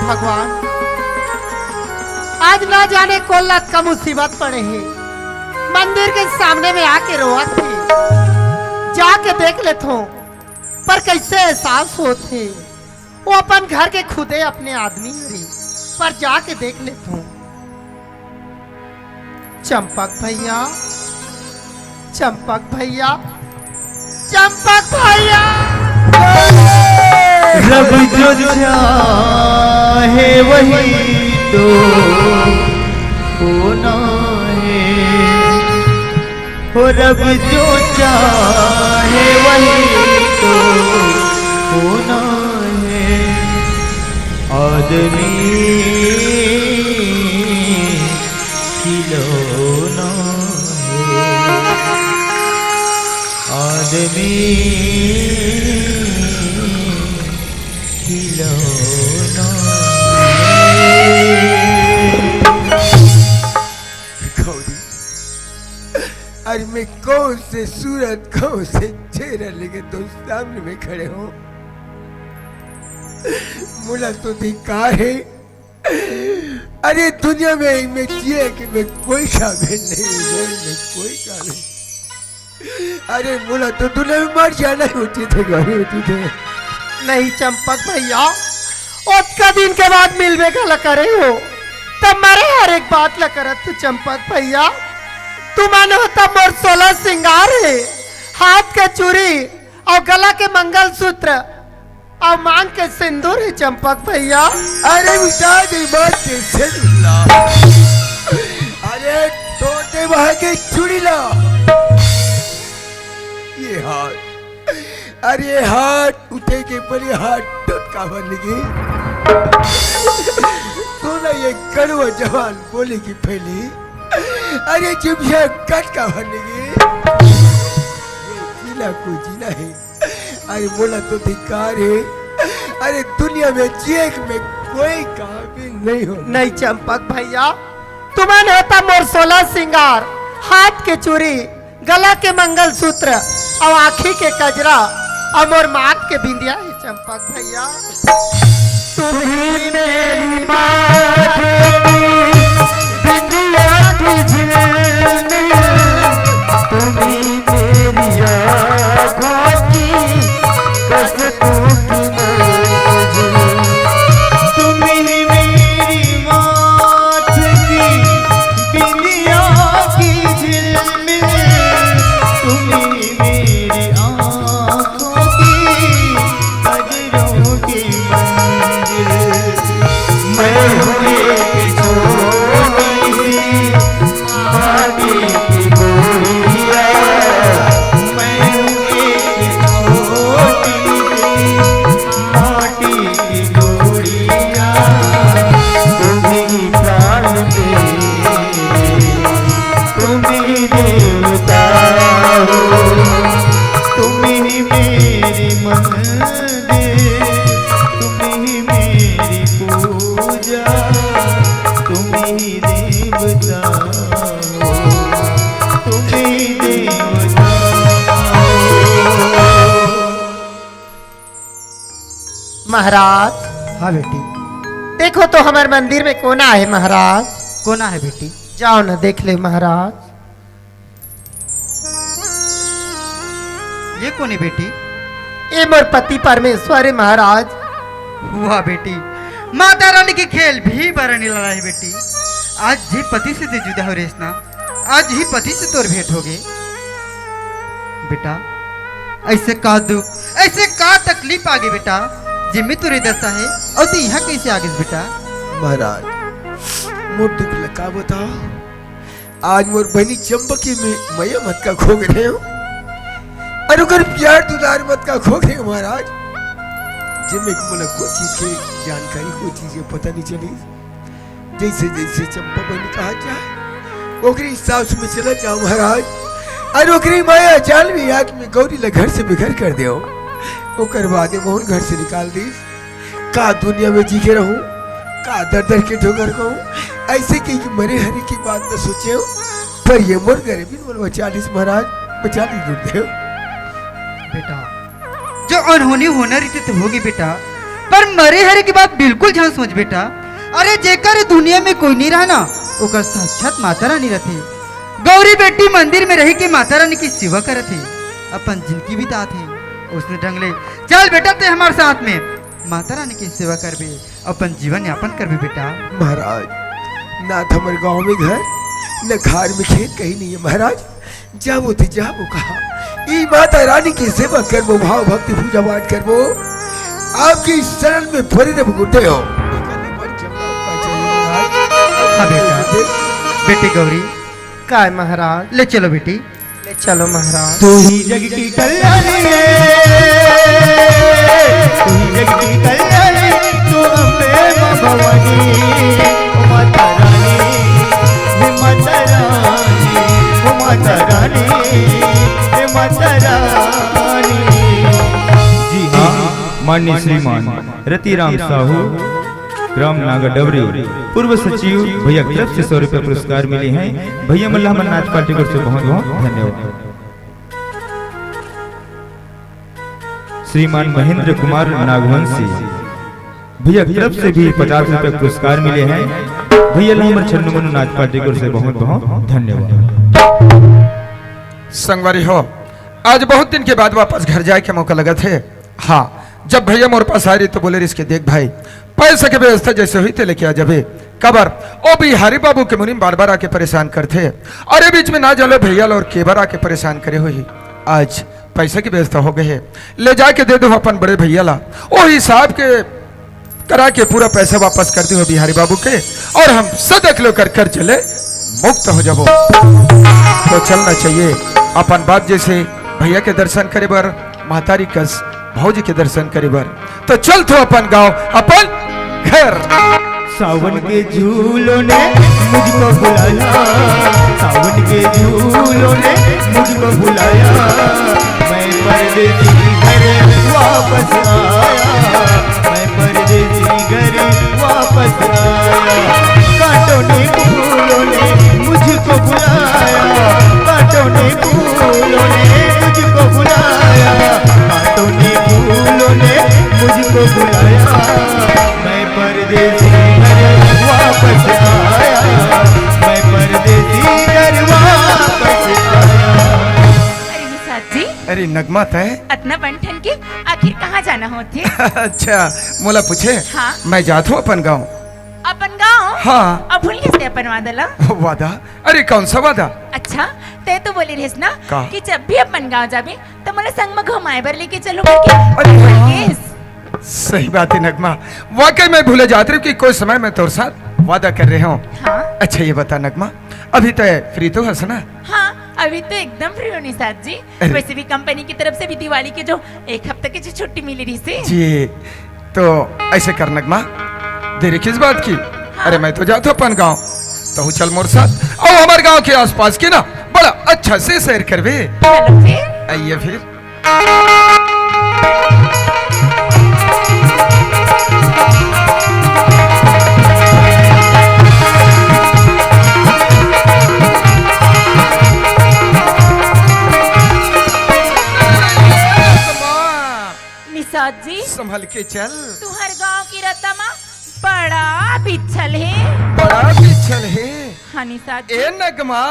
भगवान, आज ना जाने कोल्लत का मुसीबत पड़े है। मंदिर के सामने में आके रोआ थी, जाके देख लेते हो पर कैसे एहसास होते वो अपन घर के खुदे अपने आदमी रे, पर जाके देख लेते हो। चंपक भैया, चंपक भैया, चंपक भैया। रब जो चाहे वही तो होना है, हो रब जो चाहे वही तो होना है। आदमी खिलौना है, आदमी खिलौना गौरी, अरे मैं कौन से सूरत कौन से चेहरा लेके तो सामने में खड़े हो। मुला तो धिक्कार है। अरे दुनिया में मैं जिए कि मैं कोई काबिल नहीं, मैं कोई काबिल। अरे मुला तो दुनिया में मर जाना होती थे, गौरी होती थे। नहीं चंपक भैया, उसका दिन के बाद मिलवे का करे हो तब मारे हर एक बात ला करत तो चंपक भैया। तुम्हारे होता मोर 16 सिंगार है, हाथ के चूड़ी और गला के मंगलसूत्र और मांग के सिंदूर है चंपक भैया। अरे मिटा दी बात कैसे ला। अरे तोते वहां के चूड़ी ला। ये हाथ, अरे हाथ उठे के परे हाथ टूट का लगी। तो ना ये कड़वा जवान बोले की पहली, अरे जब ये कट का लगी। जीना को जीना है। अरे बोला तो धिक्कार है। अरे दुनिया में जिए में कोई काबिल नहीं हो। नहीं चंपक भैया, तुम्हारे होता मोर 16 सिंगार, हाथ के चूड़ी, गला के मंगलसूत्र और आँखी के कजरा और मोर माथ के बिंदिया है चंपक भैया। तुम्ही मेरी माथ की बिंदिया की झिलमिल, तुम्ही मेरी आँखों की कसकों की मंजिल। तुम्ही मेरी माथ की बिंदिया की झिलमिल, तुम्ही मेरी आँखों की कजरों की मंजिल। मैं हूँ एक छोटी सी माटी की गोरिया, मैं हूँ एक छोटी सी माटी की गोरिया। तुम्ही प्राण मेरे, तुम्ही देवता हो, तुम्ही मेरी मंदिर, तुम्ही मेरी पूजा, तुम्ही देवता हो, तुम्ही देवता हो। महाराज, हाँ बेटी। देखो तो हमारे मंदिर में कोना है महाराज। कोना है बेटी? जाओ ना देख ले महाराज। ये कौन है बेटी? ये मोर पति परमेश्वर है महाराज। वाह बेटी, माता रानी की खेल भी बड़ा निराला है बेटी। आज ही पति से ते जुदा हो रेसना, आज ही पति से तोर भेंट हो गए। बेटा ऐसे का दुख, ऐसे का तकलीफ आ गई बेटा, जिम्मे तुरे दशा है और तू यहाँ कैसे आ गई बेटा? महाराज मोर दुख लगा बताओ। आज मोर बहनी चंपकी में मैया मत का खो गए हो। अरे अगर प्यार दुलार मत का खो गए महाराज। जिम्मे को मतलब कोई चीज की जानकारी, कोई चीज की पता नहीं चली। जैसे जैसे चंपा बहनी कहा जाए ओकरी हिसाब से मैं चला जाऊं महाराज। अरे ओकरी माया जाल में आग में गौरी ला घर से बिखर कर दे ओकर बाद मोहन घर से निकाल दी। का दुनिया में जी के रहूं, का दर दर के ठोकर कहूं। ऐसे कि मरे हरे की बात न सोचे हो, पर ये मोर गरीबी बोल 40 महाराज 40 दूर दे। बेटा जो अनहोनी होना रीति तो होगी बेटा, पर मरे हरे की बात बिल्कुल ध्यान समझ बेटा। अरे जेकर दुनिया में कोई नहीं रहना ओकर साक्षात माता रानी रहती। गौरी बेटी मंदिर में रही के माता रानी की सेवा करती, अपन जिंदगी बिता थे। उसने ढंग ले चल बेटा ते हमारे साथ में माता रानी की सेवा करबे, अपन जीवन यापन करबे बेटा। महाराज ना तो हमारे गांव में घर न खार में खेत कहीं नहीं है महाराज। जाबो थे जाबो कहा ई माता रानी की सेवा करबो, भाव भक्ति पूजा पाठ करबो, आपकी शरण में फरी रब गुटे हो। हाँ बेटा, बेटी गौरी का है महाराज? ले चलो बेटी। ले चलो महाराज। तू ही जग की कल्याणी है, तू ही जग की कल्याणी, तू अम्बे मां भवानी, ओ माता रानी, हे माता रानी, ओ माता रानी, हे माता रानी। जी हाँ, माननीय श्रीमान रतिराम साहू, ग्राम नागर डबरी, पूर्व सचिव, भैया की तरफ से 100 रुपये पुरस्कार मिले हैं। भैया मल्लाह मन्नाथ पार्टी को से बहुत बहुत धन्यवाद। श्रीमान महेंद्र कुमार नागवंशी, भैया की तरफ से भी 50 रुपये पुरस्कार मिले हैं। भैया लहमर छन्नू नाथ पार्टी को से बहुत बहुत धन्यवाद। संगवारी हो, आज बहुत दिन के बाद वापस घर जाए के मौका लगा थे। हाँ, जब भैया मोर पास आ रही तो बोले इसके देख भाई पैसे की व्यवस्था जैसे हुई थे लेके आ जाबे। कबर ओ बिहारी बाबू के मुनीम बार बार आके परेशान करते, और ये बीच में ना जलो भैया और केबर आके परेशान करे हुई। आज पैसे की व्यवस्था हो गई है, ले जाके दे दो अपन बड़े भैया ला, वो हिसाब के करा के पूरा पैसा वापस कर दो बिहारी बाबू के, और हम सदक लो कर कर चले मुक्त हो जाबो। तो चलना चाहिए अपन बाप जैसे भैया के दर्शन करे बर, महतारी कस भौजी के दर्शन करे बर। तो चल तो अपन गांव अपन घर। सावन के झूलों ने मुझको बुलाया, सावन के झूलों ने मुझको बुलाया, मैं परदेसी घर वापस आया, मैं परदेसी घर वापस आया। कांटों ने फूलों ने मुझको बुलाया, कांटों ने फूलों ने मुझको बुलाया, कांटों ने फूलों ने मुझको बुलाया, मैं परदेसी घर वापस आया, मैं परदेसी घर वापस आया। अरे निषाद जी, अरे नगमा तय अतना बंठन के आखिर कहाँ जाना होते? अच्छा मोला पूछे। हाँ। मैं जात हूँ अपन गांव। अपन गाँव? हाँ। अब भूल गए अपन वादला? वादा? अरे कौन सा वादा? अच्छा, ते तो बोले रहे ना का? कि जब भी अपन गाँव जाबे तो मोला संग में घुमाए बर लेके चलो करके। अरे भूल हाँ। गए? सही बात है नगमा, वाकई मैं भूले जाती हूँ कि कोई समय मैं तोर साथ वादा कर रहे हूँ। हाँ अच्छा ये बता नगमा, अभी तो फ्री तो हंस ना? हाँ, अभी तो एकदम फ्री हो निषाद जी। अरे। वैसे भी कंपनी की तरफ से भी दिवाली के जो 1 हफ्ते की जो छुट्टी मिली रही से। जी तो ऐसे कर नगमा, देरी किस बात की? हाँ। अरे मैं तो जाता हूँ अपन गाँव, तो चल मोर साथ और हमारे गाँव के आसपास की ना बड़ा अच्छा से सैर करवे। चलो फिर। आइए फिर। निषाद जी, संभल के चल, तुम्हारे गाँव की रतमा बड़ा पिछल है। बड़ा पिछल है। हाँ निषाद जी। ए नगमा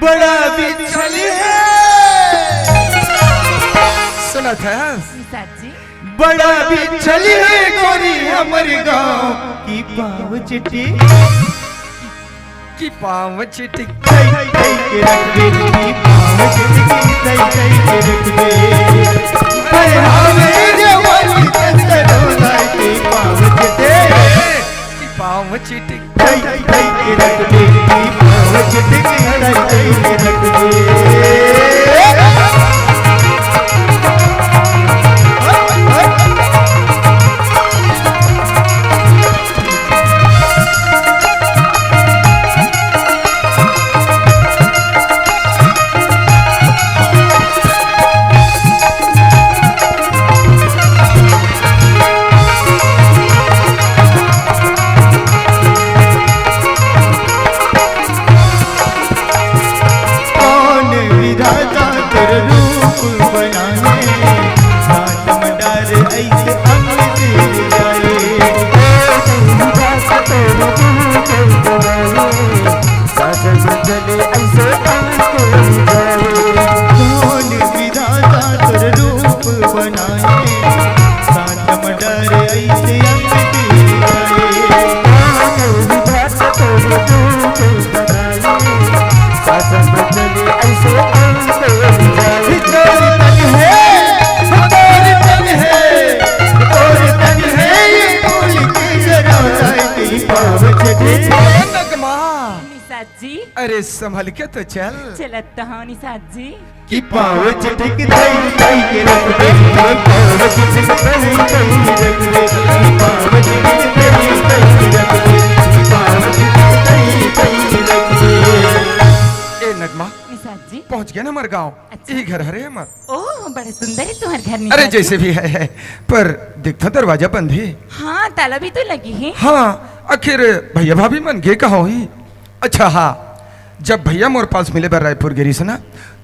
बड़ा बिछल है, सुना था? निषाद जी, बड़ा बिछल है गोरी हमर गाँव की पाव चिट्ठी, कि पाँव चिटिक सही सही के रख दे, की पाव चिट्ठी सही सही के रख दे। अरे हमें जवानी चंद्रों की पाव चिट्ठी, कि पाँव चिटिक सही सही के रख दे, की पाव चिट्ठी सही सही के रख दे। अरे संभल के तो चल। चलत तो हाँ निषाद जी। कि पाँव चिटक दई दई के रख दे, पाँव चिटक दई दई रख दे, पाँव चिटक दई दई रख दे, पाँव चिटक दई दई रख दे। ए नगमा निषाद जी। पहुंच गया ना हमारे गाँव। अच्छा। यही घर हरे हमार। ओह बड़े सुंदर है तुम्हारे घर निषाद अरे जी। जैसे भी है पर देखता दरवाजा बंद है। हाँ ताला भी तो लगी है। हाँ आखिर भैया भाभी मन गे कहा ही। अच्छा हाँ जब भैया मोर पास मिले बर रायपुर गिरी से ना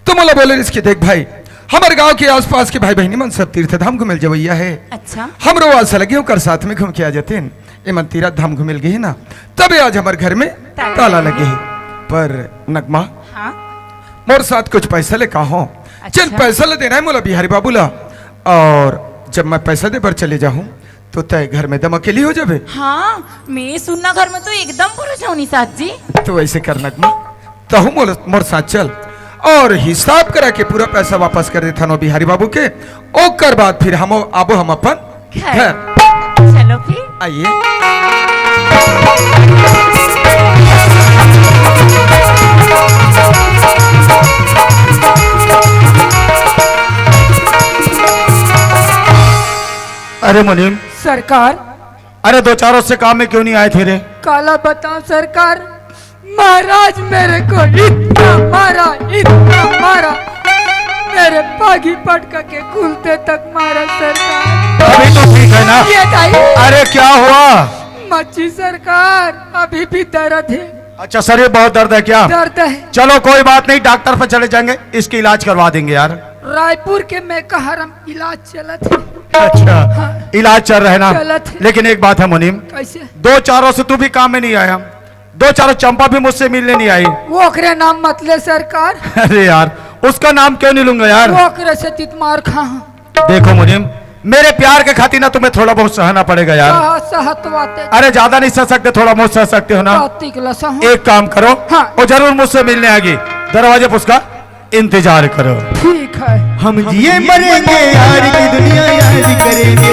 तो मला बोले इसके देख भाई हमारे गांव के आसपास के भाई बहनी मन सब तीर्थ धाम घूमिल जवैया है। अच्छा। हमरो आज से लगे होकर साथ में घूम के आ जाते हैं। ए मन तीर्थ धाम घूमिल गए ना तबे आज हमारे घर में ताला लगे है। पर नगमा हाँ। मोर साथ कुछ पैसा ले कहा हूँ। चल अच्छा। पैसा ले देना है मोला बिहारी बाबू ला। और जब मैं पैसा दे पर चले जाऊँ तो तय घर में दम अकेली हो जावे। हाँ मैं सुनना घर में तो एकदम पुरुष हूँ निषाद जी। तो ऐसे कर नगमा तहु मोर साथ चल और हिसाब करा के पूरा पैसा वापस कर देता नो बिहारी बाबू के। ओकर बाद फिर हम आबो हम अपन घर। चलो फिर। आइए। अरे मुनीम, सरकार अरे दो चारों से काम में क्यों नहीं आए थे रे? काला बताओ सरकार, महाराज मेरे को इतना मारा मेरे पागी पटका के खुलते तक मारा सरकार। अभी तो ठीक है ना? ये दाई अरे क्या हुआ? मच्छी सरकार अभी भी दर्द है। अच्छा शरीर बहुत दर्द है क्या? दर्द है। चलो कोई बात नहीं, डॉक्टर पर चले जाएंगे, इसकी इलाज करवा देंगे यार। रायपुर के मेकाहरम इलाज चलत है। अच्छा हाँ। इलाज चल रहा है ना? चलत है। लेकिन एक बात है मुनीम, कैसे? दो चारों से तू भी काम में नहीं आया, दो चारों चंपा भी मुझसे मिलने नहीं आई। वो ओकरे नाम मत ले सरकार, अरे यार उसका नाम क्यों नहीं लूंगा यार? वो ओकरे से तितमार खा। देखो मुनीम, मेरे प्यार के खातिर ना तुम्हें थोड़ा बहुत सहना पड़ेगा यार। सहतवाते अरे ज्यादा नहीं सह सकते, थोड़ा बहुत सह सकते हो ना? एक काम करो, हाँ। वो जरूर मुझसे मिलने आएगी, दरवाजे पर उसका इंतजार करो। ठीक है। हम जिए मरेंगे यार की दुनिया याद करेंगे,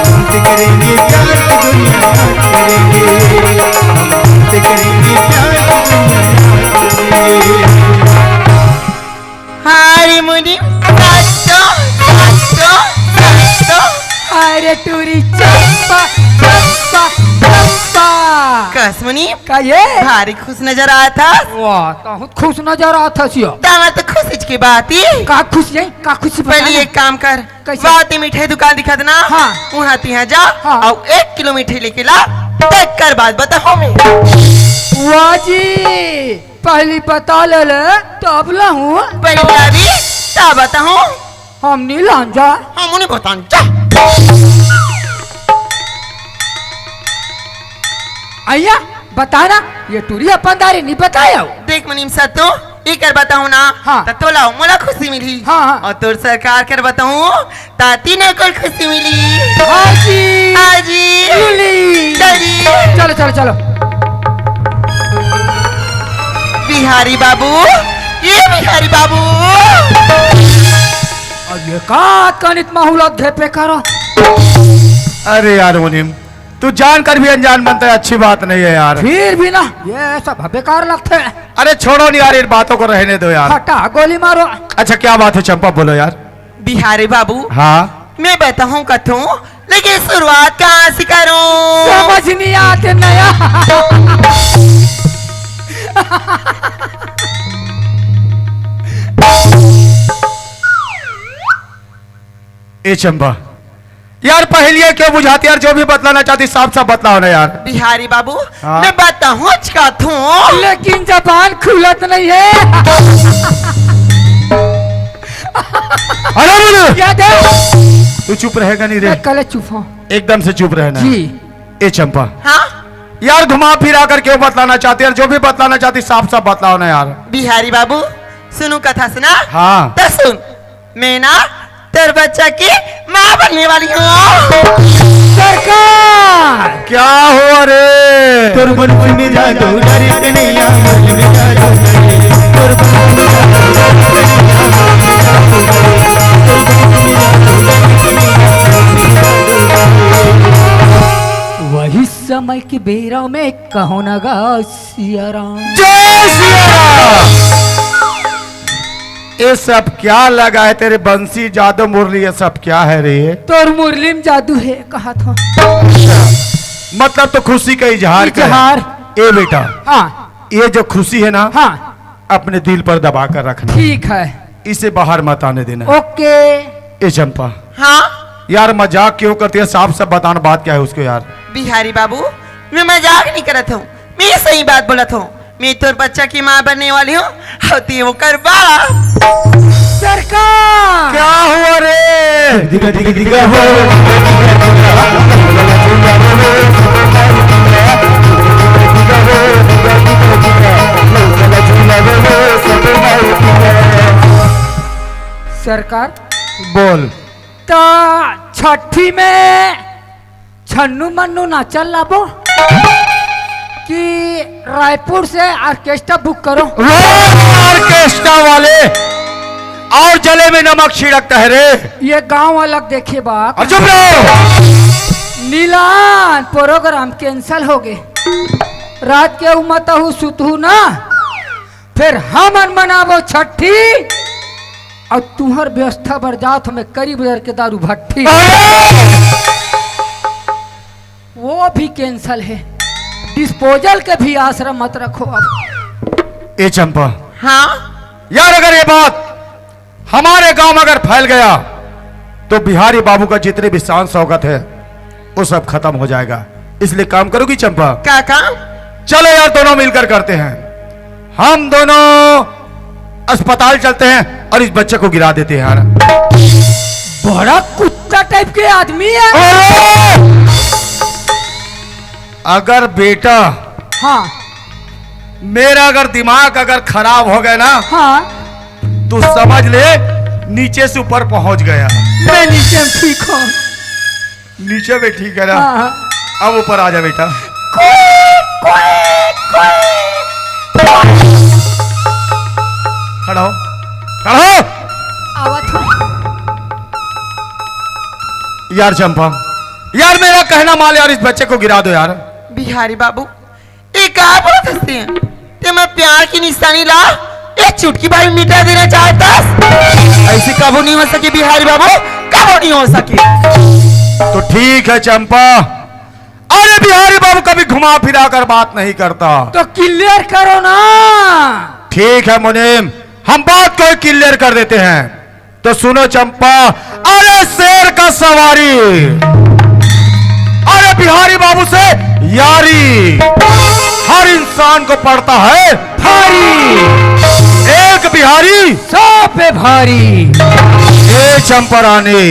हमसे करेंगे प्यार की दुनिया याद करेंगे, हमसे करेंगे प्यार की दुनिया याद करेंगे। हारी मुनि नाचो नाचो नाचो। अरे टूरी चंपा चंपा चंपा कस मुनि का ये भारी खुश नजर आया था। वाह बहुत खुश नजर आता सियो। दाना तो खुश की बात ही। का खुश है का खुश पहले एक काम कर, कैसे? बात मिठाई दुकान दिखा देना। हाँ। वहाँ तिहा जा हाँ। और 1 किलो मिठाई लेके ला, देख कर बात बताओ मैं। वाह जी पहली बता ले तब ला हूँ। पहले अभी क्या बताऊँ, हम नहीं लांजा। हम उन्हें बताऊँ जा। आया बताना ये टूरी अपनदारी नहीं बताया हो। देख मुनीम सत्तू ये कर बताऊँ ना। हाँ। तो तोला मोला खुशी मिली। हाँ, हाँ। और तोर सरकार कर बताऊँ ताती ने को खुशी मिली। हाजी हाजी टूली। चली। चलो चलो चलो। बिहारी बाबू, ये बिहारी बाबू। अब ये का कनित माहौल घेपे करो। अरे यार मुनीम, तू जानकर भी अनजान बनता है, अच्छी बात नहीं है यार। फिर भी ना ये सब बेकार लगते हैं। अरे छोड़ो नहीं यार, इन बातों को रहने दो यार। हटा गोली मारो। अच्छा क्या बात है चंपा, बोलो यार। बिहारी बाबू हाँ मैं बताऊँ कथूँ, लेकिन शुरुआत कहाँ से करूँ? समझ नहीं आते नया। ए चंपा यार पहले क्यों बुझाती यार, जो भी बतलाना चाहती साफ साफ बतलाओ ना यार। बिहारी बाबू हाँ। मैं बताऊँ कथूँ, लेकिन जबान खुलत नहीं है। अरे बोलो, क्या दे? तू चुप रहेगा नहीं रे? कल चुप हो एकदम से चुप रहना। जी। ए चंपा हाँ यार घुमा फिरा कर क्यों बतलाना चाहती यार, जो भी बतलाना चाहती साफ साफ बतलाओ ना यार। बिहारी बाबू सुनो कथा सुना। हाँ तो सुन, मैं ना तेरे बच्चा की माँ बनने वाली हूँ। सरकार क्या हुआ रे? तोर मन में जादू डरे कन्हैया, मन में जादू डरे, तोर मन में जादू वही समय की बेरा में कहो न गा सिया राम। जय सिया राम। ये सब क्या लगा है तेरे बंसी जादू मुरली, ये सब क्या है रे ये? तोर मुरली में जादू है कहा था। मतलब तो खुशी का इजहार कर। इजहार। ए बेटा, हाँ ये जो खुशी है ना, हाँ अपने दिल पर दबा कर रखना, ठीक है। इसे बाहर मत आने देना। ओके। ए चंपा, हाँ यार मजाक क्यों करती है? साफ साफ बताना बात क्या है उसको यार। बिहारी बाबू, मैं मजाक नहीं करत हूँ, मैं सही बात बोलत हूँ। मैं तोर बच्चा की माँ बनने वाली हूँ, होती वो करबा। सरकार क्या हुआ रे? दिगा दिगा दिगा हो सरकार बोल। तो छठी में छन्नू मन्नू नाचल लाबो कि रायपुर से ऑर्केस्ट्रा बुक करो। ऑर्केस्ट्रा वाले और जले में नमक छिड़कता है रे। ये गांव वाला देखे बा और चुप रहो। नीलान प्रोग्राम कैंसल हो गए। रात के उमतहू सुतहू ना, फिर हम मनाबो छठी और तुहर व्यवस्था बरजात में करीब दर के दारू भट्टी वो भी कैंसल है। डिस्पोजल के भी आश्रम मत रखो अब। ए चंपा, हाँ यार अगर ये बात हमारे गांव में अगर फैल गया तो बिहारी बाबू का जितने भी शान शौकत है वो सब खत्म हो जाएगा। इसलिए काम करोगी चंपा? क्या काम? चलो यार दोनों मिलकर करते हैं। हम दोनों अस्पताल चलते हैं और इस बच्चे को गिरा देते हैं यार। बड़ा कुत्ता टाइप के आदमी है। अगर बेटा हाँ मेरा अगर दिमाग अगर खराब हो गया ना, हाँ तू समझ ले नीचे से ऊपर पहुंच गया। मैं नीचे में ठीक हूँ। नीचे में ठीक है ना? हाँ। अब ऊपर आ जा बेटा। खड़ा हो, खड़ा हो। आवत हूँ। यार चंपा, यार मेरा कहना मान यार, इस बच्चे को गिरा दो यार। बिहारी बाबू, ये कहा बोलत हंसते हैं? ते मैं प्यार की निशानी ला एक चुटकी भाई मिटा देना चाहता। ऐसी कबू नहीं हो सकी बिहारी बाबू, कबू नहीं हो सकी। तो ठीक है चंपा। अरे बिहारी बाबू कभी घुमा फिरा कर बात नहीं करता। तो क्लियर करो ना। ठीक है मुनीम, हम बात को क्लियर कर देते हैं। तो सुनो चंपा, अरे शेर का सवारी, अरे बिहारी बाबू से यारी हर इंसान को पड़ता है भारी। एक बिहारी 100 पे भारी। ए चंपा रानी,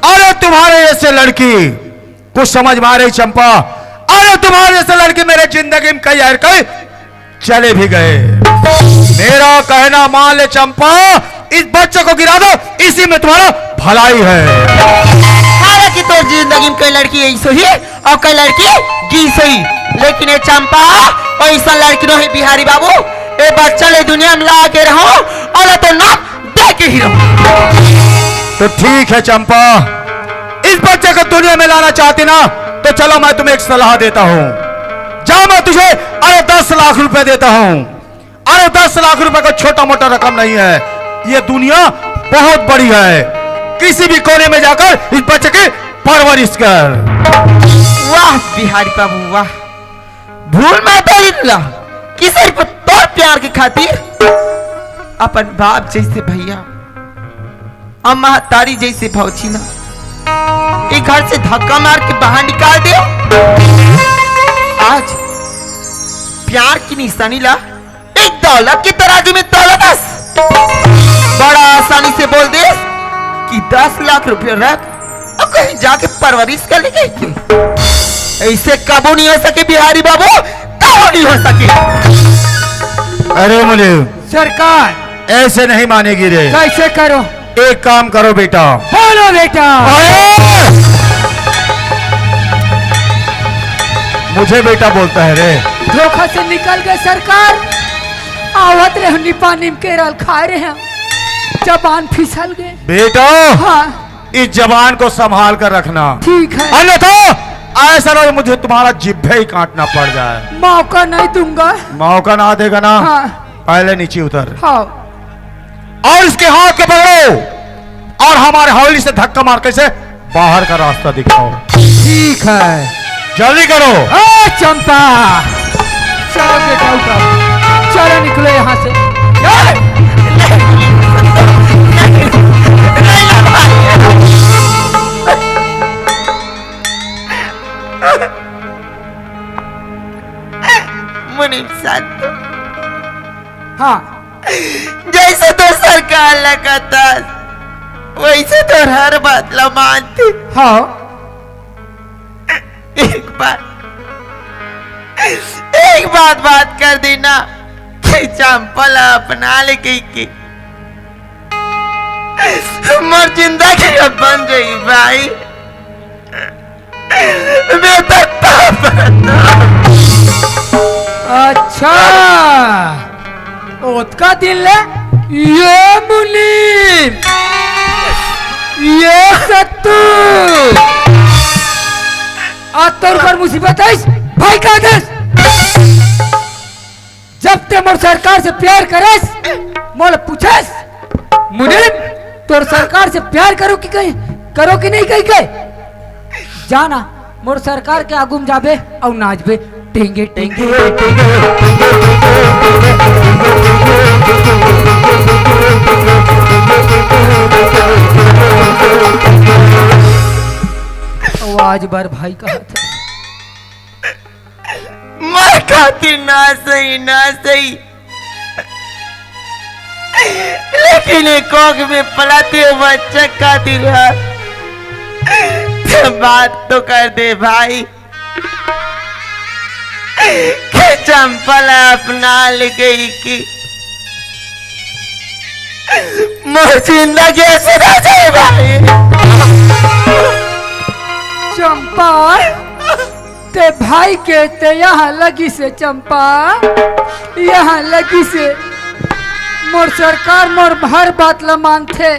अरे तुम्हारे जैसे लड़की कुछ समझ में आ रही चंपा? अरे तुम्हारे जैसे लड़की मेरे जिंदगी में कई यार कई चले भी गए। मेरा कहना मान ले चंपा, इस बच्चे को गिरा दो, इसी में तुम्हारा भलाई है। हालांकि तो जिंदगी में कई लड़की ऐसो ही और कई लड़की गीसो ही, लेकिन ये चंपा ऐसा लड़की नहीं बिहारी बाबू। ये बच्चा ले दुनिया में ला के रहो और तो ना दे के ही रहो। तो ठीक है चंपा, इस बच्चे को दुनिया में लाना चाहती ना, तो चलो मैं तुम्हें एक सलाह देता हूं। जाओ, मैं तुझे अरे 10 लाख रुपए देता हूं। अरे 10 लाख रुपए को छोटा मोटा रकम नहीं है, ये दुनिया बहुत बड़ी है। किसी भी कोने में जाकर इस बच्चे की परवरिश कर। वाह बिहारी बाबू वाह, भूल मैं तो कि सिर्फ तो प्यार की खातिर अपन बाप जैसे भैया और महतारी जैसे भौचीला एक घर से धक्का मार के बाहर निकाल दे। आज प्यार की निशानी ला एक दौलत की तराजू में दौलत बड़ा आसानी से बोल दे कि 10 लाख रुपए रख और कहीं जाके परवरिश कर लेंगे। ऐसे कबू नहीं हो सके बिहारी बाबू, कबू नहीं हो सके। अरे मुनीम, सरकार ऐसे नहीं मानेगी रे। कैसे करो? एक काम करो बेटा। बोलो बेटा। मुझे बेटा बोलता है रे। धोखा से निकल गए सरकार। आवत रहे पानी में केरल खा रहे हैं, जबान फिसल गए। बेटा हाँ इस जबान को संभाल कर रखना, ठीक है। अन्यथा ऐसा लगे मुझे तुम्हारा जिब्भे ही काटना पड़ जाए। मौका नहीं दूंगा। मौका ना देगा ना? हाँ पहले नीचे उतर हाँ। और इसके हाथ को पकड़ो और हमारे हवेली से धक्का मार के इसे बाहर का रास्ता दिखाओ। ठीक है। जल्दी करो। चंपा चलो बेटा उठाओ, चलो निकलो यहाँ से। मुनीम साहब, हाँ जैसे तो सरकार लगाता वैसे तो हर बात ला मानती। हाँ एक बात कर देना कि चंपल अपना ले की मर जिंदगी अब बन गई भाई। मैं अच्छा ओतका दिन ले ये मुनीम ये सत्तू आज तोर पर मुसीबत है भाई का आदेश। जब ते मोर सरकार से प्यार करस मोल पूछस मुनीम तोर सरकार से प्यार करो कि नहीं कही जाना मोर सरकार के आगुम जाबे और नाचबे टेंगे टेंगे आवाज बार भाई का हाथ है। मार खातिर ना सही लेकिन एक कोख में पलाते हुए बच्चा खातिर बात तो कर दे भाई कि चंपल अपना ले गई कि मोर जिंदगी ऐसे ना जाए भाई। चंपा ते भाई के ते यहाँ लगी से चंपा यहाँ लगी से मोर सरकार मोर हर बात ला मानते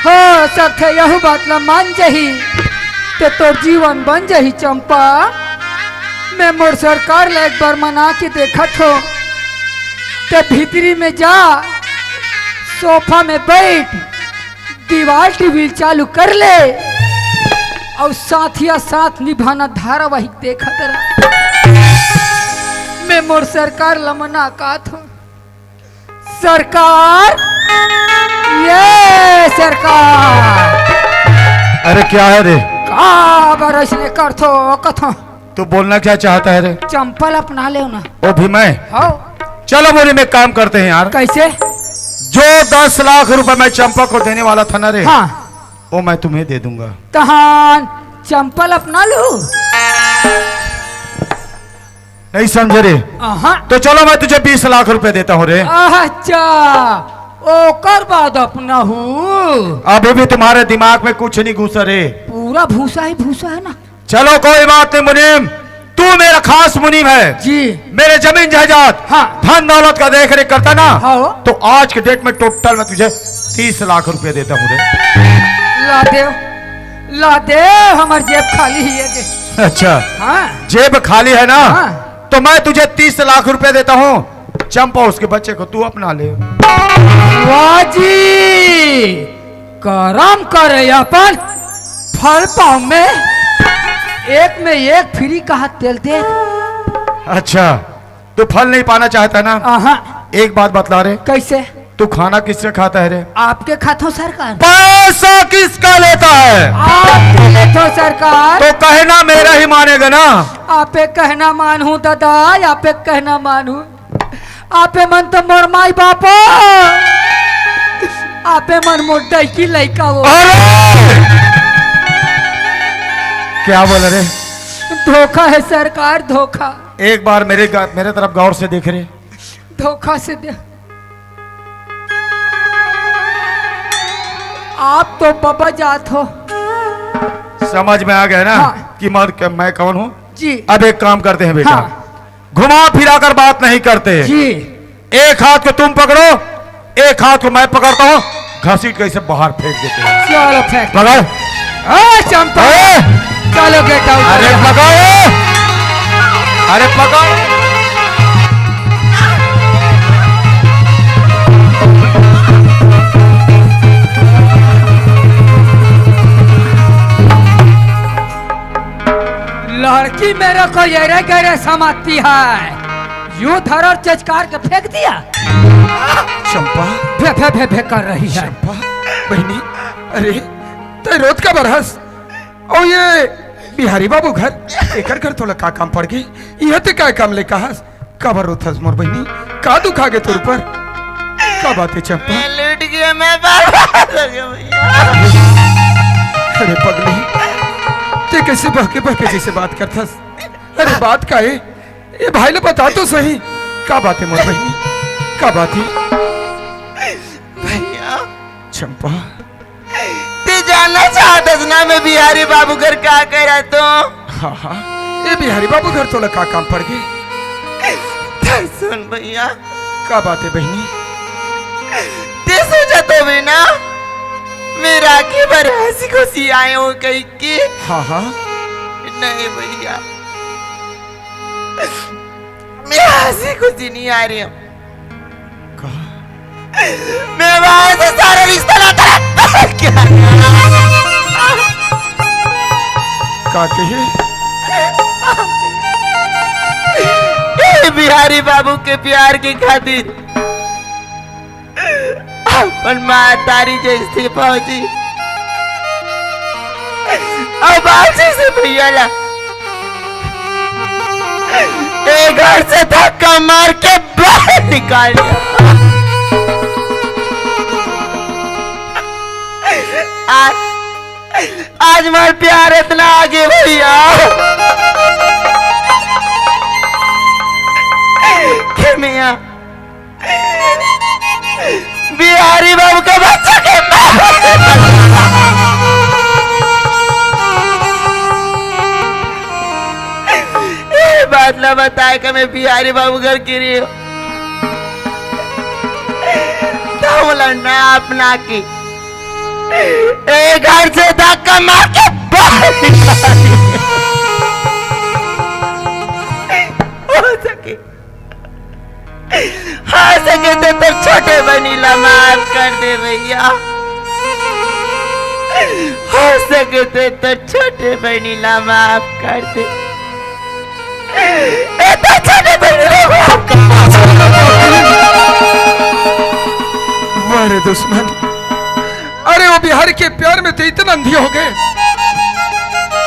हो सथे यह बात ला मान जही ते तोर जीवन बन जही चंपा। मैं मोर सरकार ला एक बार मना के देखा थो ते भीतरी में जा सोफा में बैठ दीवार टीवी चालू कर ले और साथिया साथ निभाना धारावाहिक देखा तेरा। मैं मोर सरकार लमना का थो सरकार ये सरकार। अरे क्या है रे? का बरस ने कर थो कथो तू बोलना क्या चाहता है रे? चंपल अपना ले ना। ओ भी मैं हो चलो बोली में काम करते हैं यार। कैसे? जो 10 लाख रुपए मैं चंपा को देने वाला था ना रे, हाँ वो मैं तुम्हें दे दूंगा। तहान चंपल अपना लू नहीं समझे रे? तो चलो मैं तुझे 20 लाख रुपए देता हूँ रे। अच्छा ओकर बाद अपना हूँ। अभी भी तुम्हारे दिमाग में कुछ नहीं घुसा रे। पूरा भूसा है ना। चलो कोई बात नहीं मुनीम, तू मेरा खास मुनीम है जी। मेरे जमीन जायदाद हाँ। धन दौलत का देख रेख करता ना। हाँ। तो आज के डेट में टोटल मैं तुझे 30 लाख रुपए देता हूँ रे। ला दे हमारी जेब खाली ही है। अच्छा हाँ। जेब खाली है ना? हाँ। तो मैं तुझे 30 लाख रुपए देता हूँ, चंपा उसके बच्चे को तू अपना ले। वाह जी करम करे अपन फल पाव में एक फ्री कहा तेल दे। अच्छा तू फल नहीं पाना चाहता ना? एक बात बतला रे, कैसे? तू खाना किससे खाता है रे? आपके खातों सरकार। पैसा किसका लेता है? आपके लेतो सरकार। तो कहना मेरा ही मानेगा ना? आपे कहना मानू दादा, आपे कहना मानू। आपे मन तो मोर माई बापो, आपे मन मोटा की लड़का हो। क्या बोल रहे? धोखा है सरकार, धोखा। एक बार मेरे तरफ गौर से देख रहे। धोखा से दे। आप तो बाबा जात हो। समझ में आ गया ना? हाँ। कि मैं कौन हूँ जी। अब एक काम करते हैं बेटा। हाँ। घुमा फिरा कर बात नहीं करते जी। एक हाथ को तुम पकड़ो, एक हाथ को मैं पकड़ता हूँ, घसीट के इसे बाहर फेंक देते हैं। चलो फेंक। पकड़। चंपा चलो गेट आउट। अरे पकाओ, अरे पकाओ। लड़की मेरे को येरे गहरे समाती है, यूं धर और चचकार के फेंक दिया। चंपा, फे फे फे फे कर रही है। चंपा बहनी, अरे ते रोज का बरस और ये बिहारी बाबू घर एकर घर तोला का काम पड़ गई? यह ते का काम ले कहास? का बर रोथस मोर बहनी? का दुखा गे तोर पर? का बात है चंपा? मैं लूट गया, मैं बर्बाद हो गया भैया। अरे पगली, ते कैसे बहके जैसे बात करथस? अरे बात का है? ये भाई ने बता तो सही, का बात है मोर बहनी? का बात है? भैया चंपा, ते जानना चाहता ना मैं बिहारी बाबू घर का करा तो? हाँ हाँ, ये बिहारी बाबू घर तोला का काम पड़ गई? सुन भैया, का बात है बहनी? ते सोचा तो भी ना मेरा के बार हंसी खुशी आए हो कहीं की? हाँ हाँ, नहीं भैया, मैं हंसी खुशी नहीं आ रही हूँ। मैं वहां से सारा रिश्ता लाता का कहे? बिहारी बाबू के प्यार की खातिर अपन माँ तारी जैसी पहुंची और बाजी से भैया ला एक घर से धक्का मार के बाहर निकाल दिया। आज मार प्यार इतना आगे भैया कि मियां बिहारी बाबू का बच्चा के बात ना बताए कि मैं बिहारी बाबू घर की रही हूँ। लड़ना अपना की एक घर से धक्का मार के बाहर निकाल दिया। हो सके तो छोटे बनीला माफ कर दे भैया। हो सके तो छोटे बनीला माफ कर दे। छोटे बनीला माफ कर मारे दुश्मन, अरे वो बिहारी के प्यार में तो इतना अंधी हो गए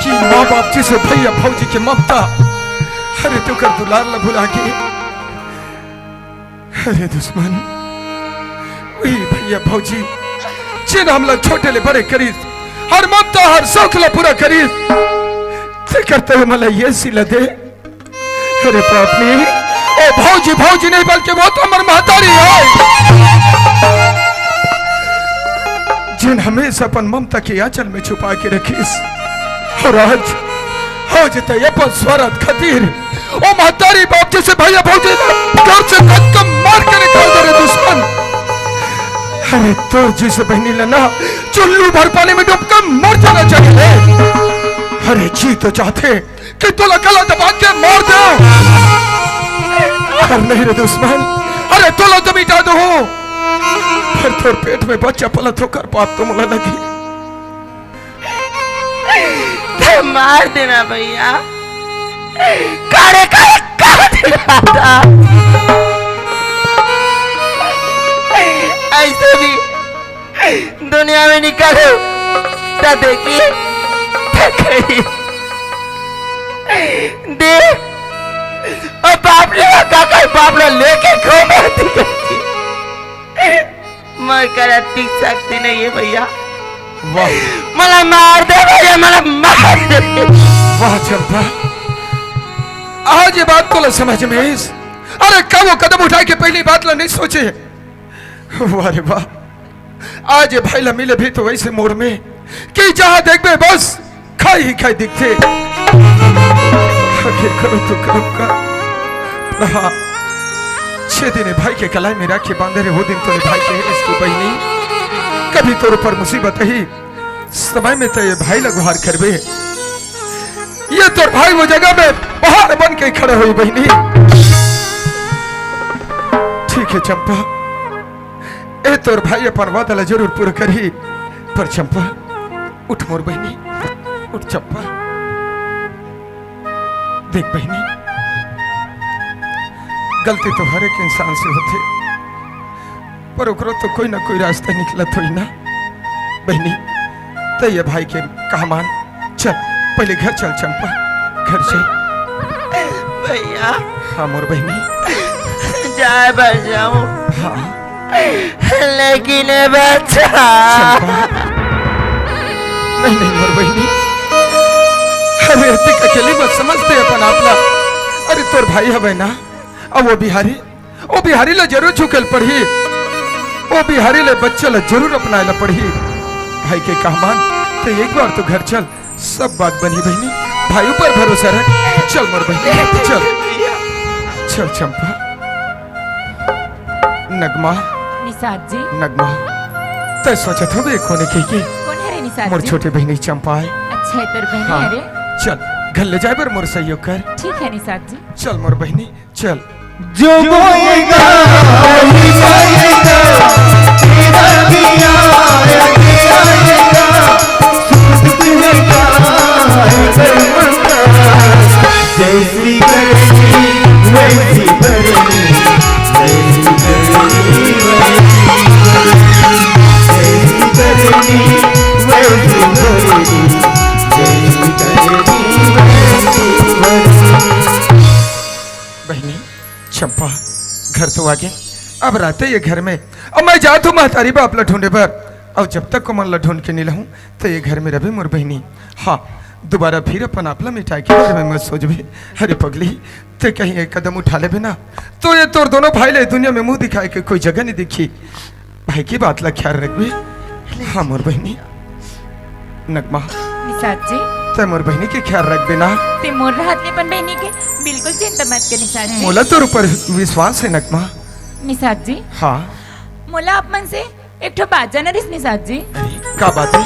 कि माँ बाप जी से भैया फौजी की ममता, अरे तो कर दुलार न भुला के। अरे दुश्मन, वही भैया फौजी जिन हम लोग छोटे ले बड़े करीब हर ममता हर शौक ला पूरा करीब ते करते हुए मला ये सिला दे। अरे बाप ने ओ भौजी नहीं बल्कि वो तो अमर महतारी है जिन हमेशा अपन ममता के आंचल में छुपा के रखीस। और आज हो जते अपन स्वरत खातिर ओ महतारी बाप जैसे भैया भौजी घर से धक्का मार के निकाल दे रे दुश्मन। अरे तो जिस बहनी लना चुल्लू भर पानी में डूबकर मर जाना चाहिए। अरे जी तो चाहते कि तोला गला दबा के मार दो, पर नहीं रे दुश्मन, अरे तोला तो मिटा दो। फिर तोर पेट में बच्चा पलत होकर पाप तो मुला लगी। तो मार देना भैया, काढ़े काढ़े काट देना। ऐसे भी दुनिया में निकालो तो देखिए दे और बाप ने लेके घूमती मैं करा टिक सकती नहीं है भैया। वाह मला मार दे भैया, मला मार दे। वाह चंपा, आज ये बात तो ल समझ में आई। अरे कब वो कदम उठाए के पहली बात ला नहीं सोचे। वाह रे वाह, आज ये भाई ला मिले भी तो वैसे मोड़ में कि जहां देख बे बस खाई ही खाई दिखते। करो तो करो का रहा 6 दिन भाई के कलाई में राखी बांधे रहे। वो दिन तो भाई के इसकी बहनी कभी तोर पर मुसीबत ही समय में तो ये भाई लगुहार करबे। ये तो भाई वो जगह में पहाड़ बन के खड़े हुई बहनी। ठीक है चंपा, ए तोर भाई अपन वादा जरूर पूरा करी। पर चंपा उठ मोर बहनी, उठ चंपा। देख बहनी, गलती तो हर एक इंसान से होते, पर ओकरो तो कोई ना कोई रास्ता निकलत होई ना बहनी। तो ये भाई के कहा मान, चल पहले घर चल चंपा, घर चल। भैया हाँ मोर बहनी, जाए बच जाऊं, हाँ लेकिन ये बच्चा नहीं नहीं मोर बहनी, अरे अतिक अकेली मत समझते अपन आपला। अरे तोर भाई है ना, अब वो बिहारी ला जरूर झुकल पड़ी, वो बिहारी ले बच्चे ला जरूर अपना ला पड़ी। भाई के कहमान तो एक बार तो घर चल, सब बात बनी बहनी, भाई ऊपर भरोसा रख। चल मोर बहनी चल, चल चंपा। नगमा, निषाद जी नगमा, तय सोचत हो बे कोने की कौन है रे निषाद मोर जी? छोटे बहनी चंपा है। अच्छा है तेरे बहन हाँ। है रे। चल घर ले जाए बर मोर सहयोग कर। ठीक है निषाद जी। चल मोर बहनी चल। जो बोएगा वही पाएगा, तेरा भी आएगा, सुख मिलेगा, जैसी करनी वैसी भरनी, जैसी करनी वैसी करनी, वैसी भरनी, जैसी करनी वैसी भरनी। बहनी चंपा घर तो आगे, अब रहते ये घर में। अब मैं जाता हूँ महतारी बाप ला ढूंढे पर, और जब तक को मन ला ढूंढ के नहीं लाऊं तो ये घर में रहे मोर बहनी। हाँ दोबारा फिर अपन आपला मिठाई के बारे में मत सोच भी। अरे पगली ते कहीं एक कदम उठा ले बिना तो ये तोर दोनों भाई ले दुनिया में मुंह दिखाए के कोई जगह नहीं दिखी। भाई की बात ला ख्याल रख भी। हाँ मोर बहनी। नगमा निषाद जी ते मोर बहनी के ख्याल रख बिना। ते मोर राहत ले पण बहनी के बिल्कुल चिंता मत कर निषाद जी। मोला तोर ऊपर विश्वास है नगमा। निषाद जी हाँ मोला आप मन से एक ठो बात जाना रिस निषाद जी। का बात है?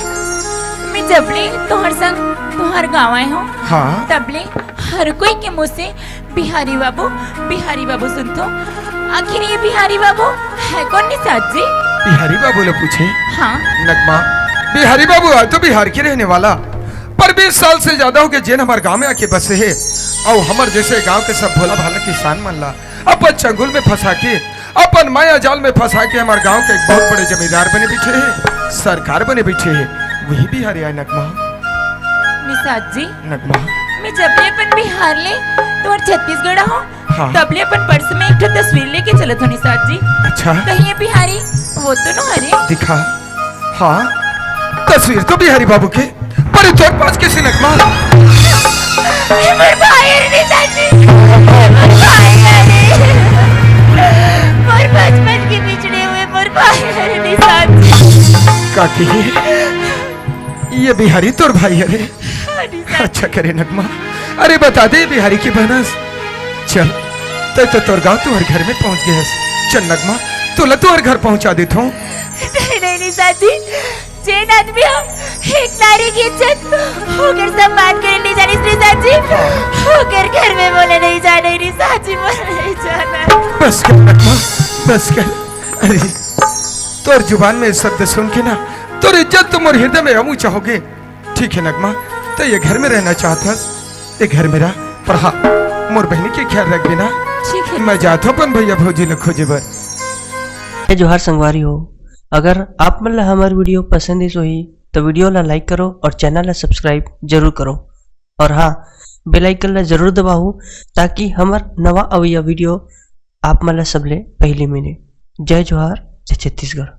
मैं जबले तोहर संग तोहर गाँव आए हो हाँ तबले हर कोई के मुँह से बिहारी बाबू सुनतो। आखिर ये बिहारी बाबू है कौन निषाद जी? बिहारी बाबू ने पूछे। हाँ नगमा बिहारी बाबू है तो बिहार के रहने वाला, पर 20 साल से ज्यादा हो गए जेन हमारे गांव में आके बसे है। और हमारे जैसे गांव के सब भोला भाला किसान मन ला अपन चंगुल में फंसा के, अपन माया जाल में फंसा के हमारे गांव के एक बहुत बड़े जमींदार बने बैठे हैं, सरकार बने बैठे हैं। वही बिहारी है नगमा। निषाद जी नगमा मैं जबले अपन बिहार ले तो छत्तीसगढ़ हो हाँ। तबले अपन पर्स में एक ठो तस्वीर लेके चलत हो निषाद जी। अच्छा कहीं ये बिहारी वो तो न हरे? दिखा। हाँ तस्वीर तो बिहारी बाबू के, पर तोर पास कैसे नगमा? मोर भाई है निषाद जी, मोर भाई है। मोर बचपन के बिछड़े हुए मोर भाई है निषाद जी। काकी ये बिहारी तोर भाई है रे? अच्छा करे नगमा। अरे बता दे बिहारी की बहनस। चल तो तोर गाँव तू हर घर में पहुंच गए। चल नगमा तुला तो हर घर पहुंचा देता हूँ। नहीं निषाद जी, जैन आदमी हो एक नारी की इज्जत होकर सम्मान करे नहीं जानी निषाद जी, होकर घर में बोले नहीं जाने निषाद जी, बोले नहीं जाना। बस कर नगमा बस कर। अरे तोर जुबान में शब्द सुन के ना तोर इज्जत तुम और हृदय में हम चाहोगे। ठीक है नगमा तो ये घर में रहना चाहता, ये घर मेरा, पर हाँ मोर बहनी के ख्याल रख देना। ठीक है मैं जाता हूँ भैया भौजी ल खोजे बर। जोहार संगवारी हो, अगर आप मन ला हमार वीडियो पसंद है सोही तो वीडियो ला लाइक करो और चैनल ला सब्सक्राइब जरूर करो। और हाँ बेल आइकन ला जरूर दबाओ ताकि हमार नवा अवैया वीडियो आप मन ला सबले पहले मिले। जय जोहार, जय छत्तीसगढ़।